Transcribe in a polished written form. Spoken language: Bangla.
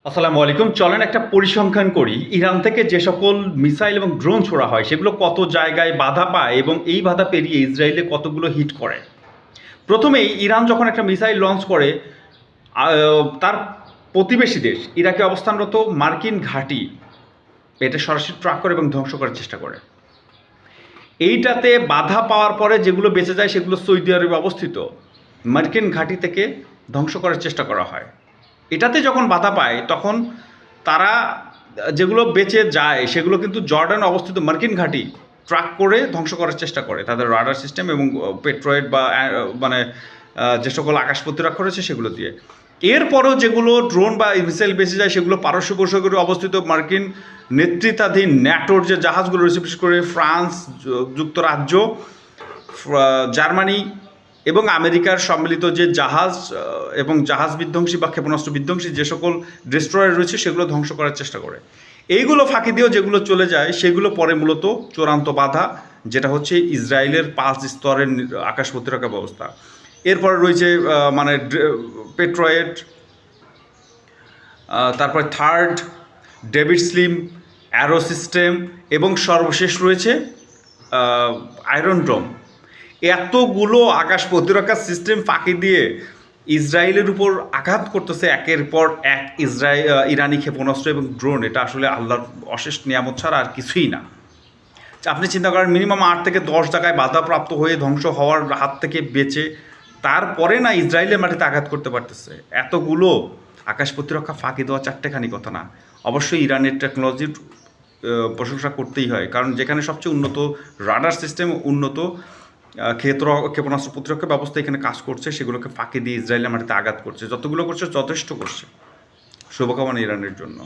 আসসালামু আলাইকুম। চলেন একটা পরিসংখ্যান করি। ইরান থেকে যে সকল মিসাইল এবং ড্রোন ছোড়া হয় সেগুলো কত জায়গায় বাধা পায় এবং এই বাধা পেরিয়ে ইসরায়েলে কতগুলো হিট করে। প্রথমেই ইরান যখন একটা মিসাইল লঞ্চ করে তার প্রতিবেশী দেশ ইরাকে অবস্থানরত মার্কিন ঘাঁটি এটা সরাসরি ট্র্যাক করে এবং ধ্বংস করার চেষ্টা করে। এইটাতে বাধা পাওয়ার পরে যেগুলো বেঁচে যায় সেগুলো সৌদি আরবে অবস্থিত মার্কিন ঘাঁটি থেকে ধ্বংস করার চেষ্টা করা হয়। এটাতে যখন বাধা পায় তখন তারা যেগুলো বেঁচে যায় সেগুলো কিন্তু জর্ডানে অবস্থিত মার্কিন ঘাঁটি ট্র্যাক করে ধ্বংস করার চেষ্টা করে তাদের রাডার সিস্টেম এবং পেট্রয়েড বা মানে যে সকল আকাশ প্রতিরক্ষা রয়েছে সেগুলো দিয়ে। এরপরও যেগুলো ড্রোন বা মিসাইল বেঁচে যায় সেগুলো পারস্য উপসাগরে অবস্থিত মার্কিন নেতৃত্বাধীন ন্যাটোর যে জাহাজগুলো রয়েছে, বিশেষ করে ফ্রান্স, যুক্তরাজ্য, জার্মানি এবং আমেরিকার সম্মিলিত যে জাহাজ এবং জাহাজ বিধ্বংসী বা ক্ষেপণাস্ত্র বিধ্বংসী যে সকল ডেস্ট্রয়ার রয়েছে সেগুলো ধ্বংস করার চেষ্টা করে। এইগুলো ফাঁকি দিয়েও যেগুলো চলে যায় সেগুলো পরে মূলত চূড়ান্ত বাধা, যেটা হচ্ছে ইসরায়েলের 5 স্তরের আকাশ প্রতিরক্ষা ব্যবস্থা। এরপরে রয়েছে মানে পেট্রয়েড, তারপরে third David slim arrow system এবং সর্বশেষ রয়েছে আয়রন ডোম। এতগুলো আকাশ প্রতিরক্ষা সিস্টেম ফাঁকি দিয়ে ইসরায়েলের উপর আঘাত করতেছে একের পর এক ইরানি ক্ষেপণাস্ত্র এবং ড্রোন। এটা আসলে আল্লাহর অশেষ নিয়ামত ছাড়া আর কিছুই না। আপনি চিন্তা করেন মিনিমাম 8 থেকে 10 জায়গায় বাধাপ্রাপ্ত হয়ে ধ্বংস হওয়ার হাত থেকে বেঁচে তারপরে না ইসরায়েলের মাটিতে আঘাত করতে পারতেছে। এতগুলো আকাশ প্রতিরক্ষা ফাঁকি দেওয়া চারটেখানি কথা না। অবশ্যই ইরানের টেকনোলজির প্রশংসা করতেই হয়, কারণ যেখানে সবচেয়ে উন্নত রাডার সিস্টেম, উন্নত ক্ষেপণাস্ত্র প্রতিরক্ষা ব্যবস্থা এখানে কাজ করছে, সেগুলোকে ফাঁকি দিয়ে ইসরায়েলের মাটিতে আঘাত করছে। যতগুলো করছে যথেষ্ট করছে। শুভকামনা ইরানের জন্য।